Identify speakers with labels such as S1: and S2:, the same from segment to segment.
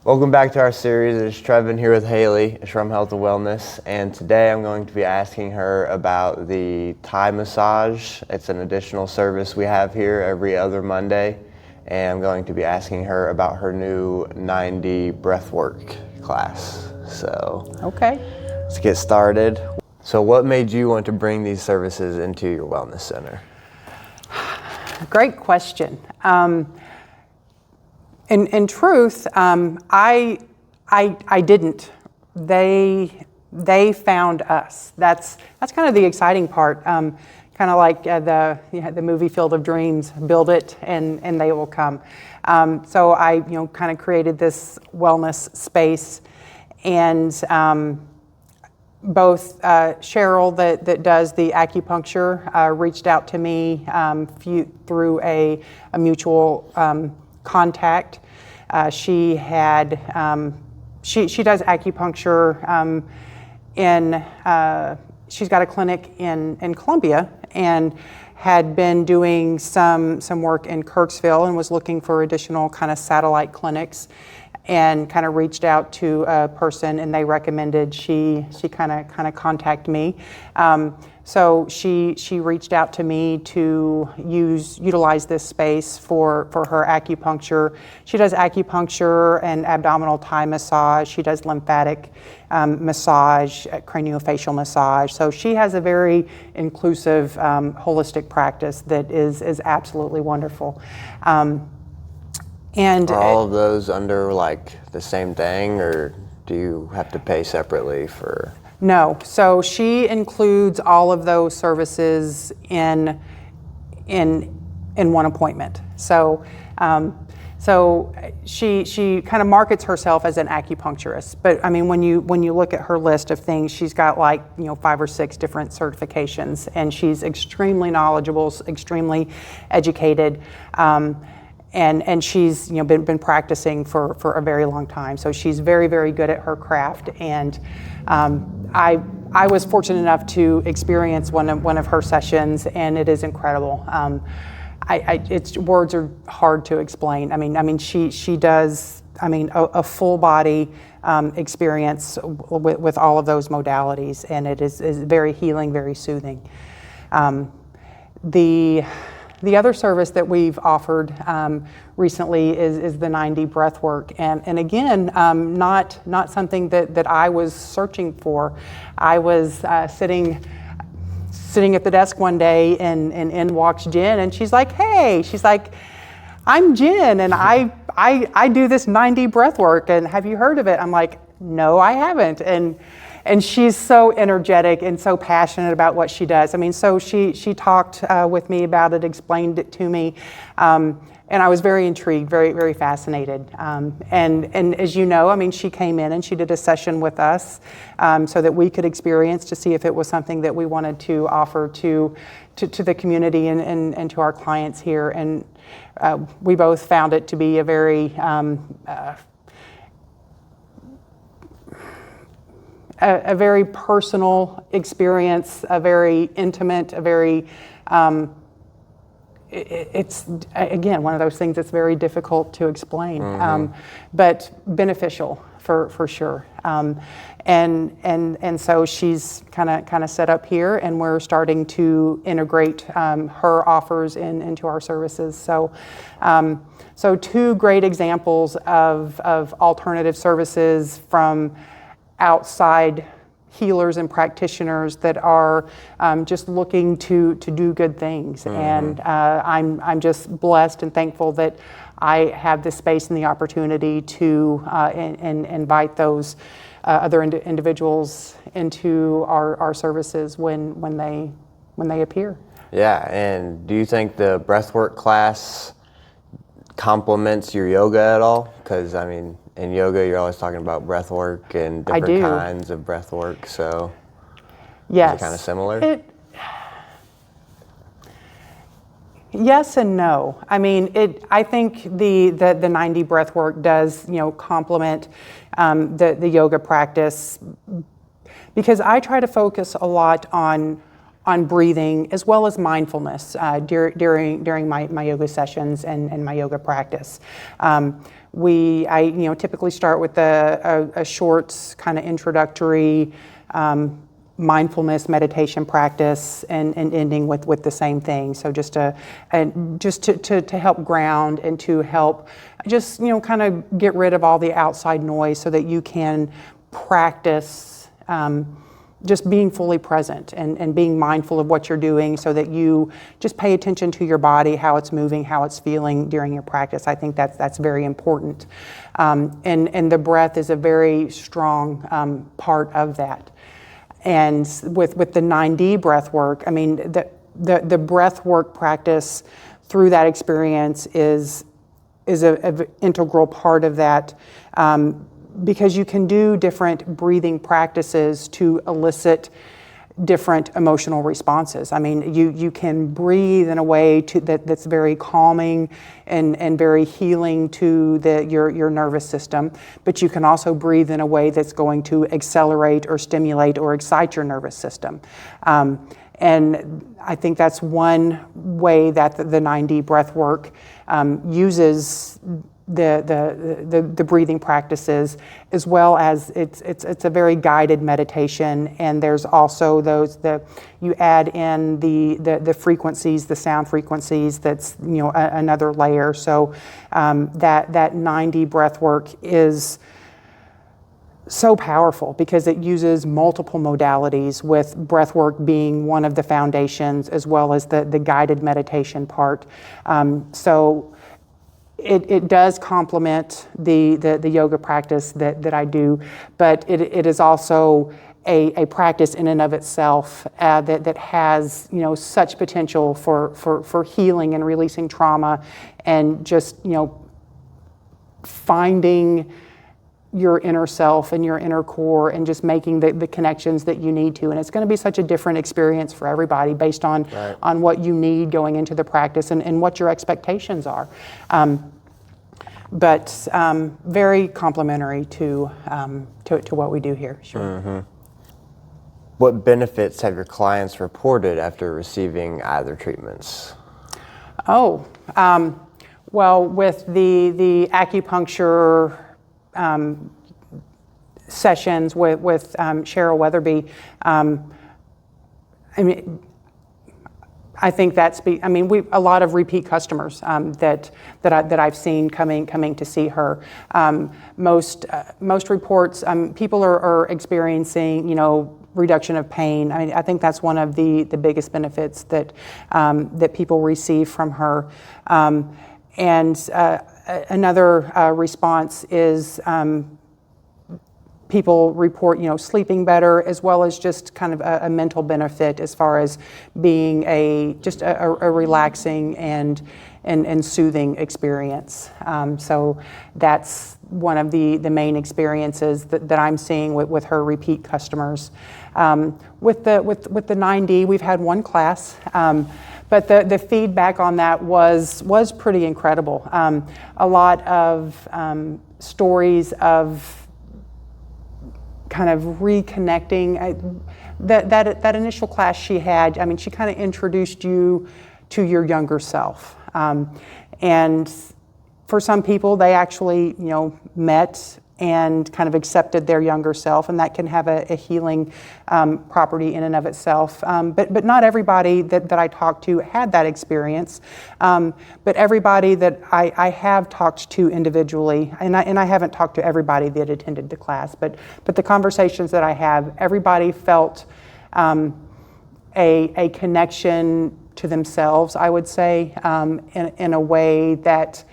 S1: Welcome back to our series. It's Trevin here with Haley at Shrum Health and Wellness, and today I'm going to be asking her about the Thai massage. It's an additional service we have here every other Monday, and I'm going to be asking her about her new 90 Breathwork class. So,
S2: okay,
S1: let's get started. So what made you want to bring these services into your wellness center?
S2: Great question. In truth, I didn't. They found us. That's kind of the exciting part. Kind of like the movie Field of Dreams. Build it, and they will come. So I kind of created this wellness space, and both Cheryl that does the acupuncture reached out to me through a mutual contact. She does acupuncture she's got a clinic in Columbia, and had been doing some work in Kirksville and was looking for additional kind of satellite clinics, and kind of reached out to a person, and they recommended she kind of contact me. So she reached out to me to utilize this space for her acupuncture. She does acupuncture and abdominal Thai massage. She does lymphatic massage, craniofacial massage. So she has a very inclusive, holistic practice that is absolutely wonderful. And
S1: are all of those under like the same thing, or do you have to pay separately for?
S2: No, so she includes all of those services in one appointment. So she kind of markets herself as an acupuncturist, but I mean when you look at her list of things, she's got like 5 or 6 different certifications, and she's extremely knowledgeable, extremely educated. And she's been practicing for a very long time, so she's very, very good at her craft. And I was fortunate enough to experience one of her sessions, and it is incredible. It's words are hard to explain. I mean she does a full body experience with all of those modalities, and it is very healing, very soothing. The other service that we've offered recently is the 90 Breathwork, and again, not something that I was searching for. I was sitting at the desk one day, and in walks Jenn, and she's like, "Hey," she's like, "I'm Jenn, and I do this 90 Breathwork, and have you heard of it?" I'm like, "No, I haven't," and she's so energetic and so passionate about what she does. I mean, so she talked with me about it, explained it to me, and I was very intrigued, very, very fascinated. And as you know, I mean, she came in and she did a session with us so that we could experience to see if it was something that we wanted to offer to the community and to our clients here. And we both found it to be a very a very personal experience, a very intimate, a very, it's again, one of those things that's very difficult to explain, but beneficial for sure. And so she's kind of set up here, and we're starting to integrate her offers into our services. So 2 great examples of alternative services from outside healers and practitioners that are just looking to do good things. And I'm just blessed and thankful that I have the space and the opportunity to invite those other individuals into our services when they appear.
S1: Yeah, and do you think the breathwork class complements your yoga at all? Because I mean, in yoga, you're always talking about breath work and different kinds of breath work, so
S2: yes.
S1: Is it kind of similar?
S2: Yes and no. I mean, I think the 90 breath work does, complement the yoga practice, because I try to focus a lot on breathing as well as mindfulness during my yoga sessions and my yoga practice. I typically start with a short kind of introductory mindfulness meditation practice and ending with the same thing. So just to help ground and to help just kind of get rid of all the outside noise so that you can practice just being fully present and being mindful of what you're doing so that you just pay attention to your body, how it's moving, how it's feeling during your practice. I think that's very important. And the breath is a very strong part of that. And with the 9D breath work, I mean, the breath work practice through that experience is an integral part of that, because you can do different breathing practices to elicit different emotional responses. I mean, you can breathe in a way that's very calming and very healing to your nervous system, but you can also breathe in a way that's going to accelerate or stimulate or excite your nervous system. And I think that's one way that the 9D breath work uses the breathing practices, as well as it's a very guided meditation, and there's also you add in the frequencies, the sound frequencies. That's another layer. So that 9D breath work is so powerful because it uses multiple modalities, with breath work being one of the foundations, as well as the guided meditation part. So it does complement the yoga practice that I do, but it is also a practice in and of itself that has such potential for healing and releasing trauma, and just finding your inner self and your inner core, and just making the connections that you need to. And it's going to be such a different experience for everybody based on what you need going into the practice and what your expectations are. But very complementary to what we do here. Sure.
S1: Mm-hmm. What benefits have your clients reported after receiving either treatments?
S2: Well, with the acupuncture sessions with Cheryl Weatherby, I think we a lot of repeat customers that I've seen coming to see her. Most reports, people are experiencing reduction of pain. I think that's one of the biggest benefits that people receive from her. And another response is people report, sleeping better, as well as just kind of a mental benefit as far as being a relaxing and soothing experience. So that's one of the main experiences that I'm seeing with her repeat customers. With the 9D, we've had one class. But the feedback on that was pretty incredible. A lot of stories of kind of reconnecting. That initial class she had, she kind of introduced you to your younger self. And for some people, they actually, met and kind of accepted their younger self, and that can have a healing property in and of itself. But not everybody that I talked to had that experience. But everybody that I have talked to individually, and I haven't talked to everybody that attended the class, but the conversations that I have, everybody felt a connection to themselves, I would say, in a way that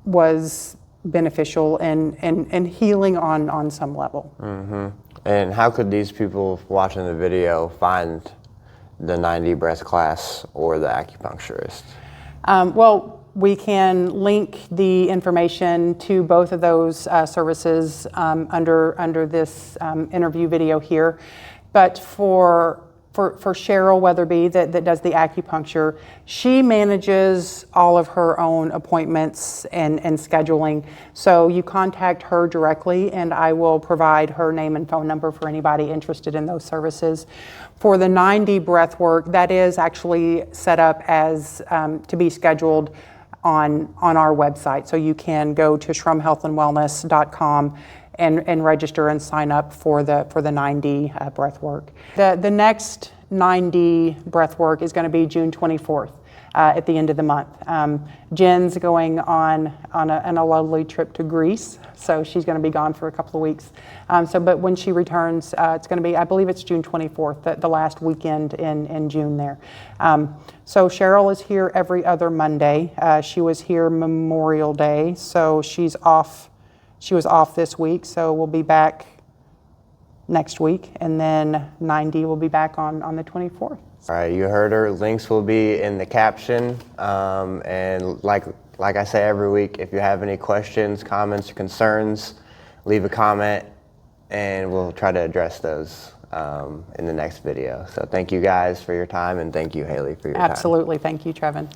S2: was beneficial and healing on some level.
S1: Mm-hmm. And how could these people watching the video find the 9D breath class or the acupuncturist?
S2: Well, we can link the information to both of those services under this interview video here. But for Cheryl Weatherby that does the acupuncture, she manages all of her own appointments and scheduling. So you contact her directly, and I will provide her name and phone number for anybody interested in those services. For the 9D breath work, that is actually set up as to be scheduled on our website. So you can go to shrumhealthandwellness.com and register and sign up for the 90 breath work. The next 90 breath work is going to be June 24th. At the end of the month. Jenn's going on a lovely trip to Greece, so she's going to be gone for a couple of weeks. But when she returns, it's going to be, I believe it's June 24th, the last weekend in June there. So Cheryl is here every other Monday. She was here Memorial Day, so she's off. She was off this week, so we'll be back next week, and then 90 will be back on the 24th.
S1: All right, you heard her. Links will be in the caption. And like I say every week, if you have any questions, comments, or concerns, leave a comment and we'll try to address those in the next video. So thank you guys for your time, and thank you, Haley, for your time.
S2: Absolutely. Thank you, Trevin.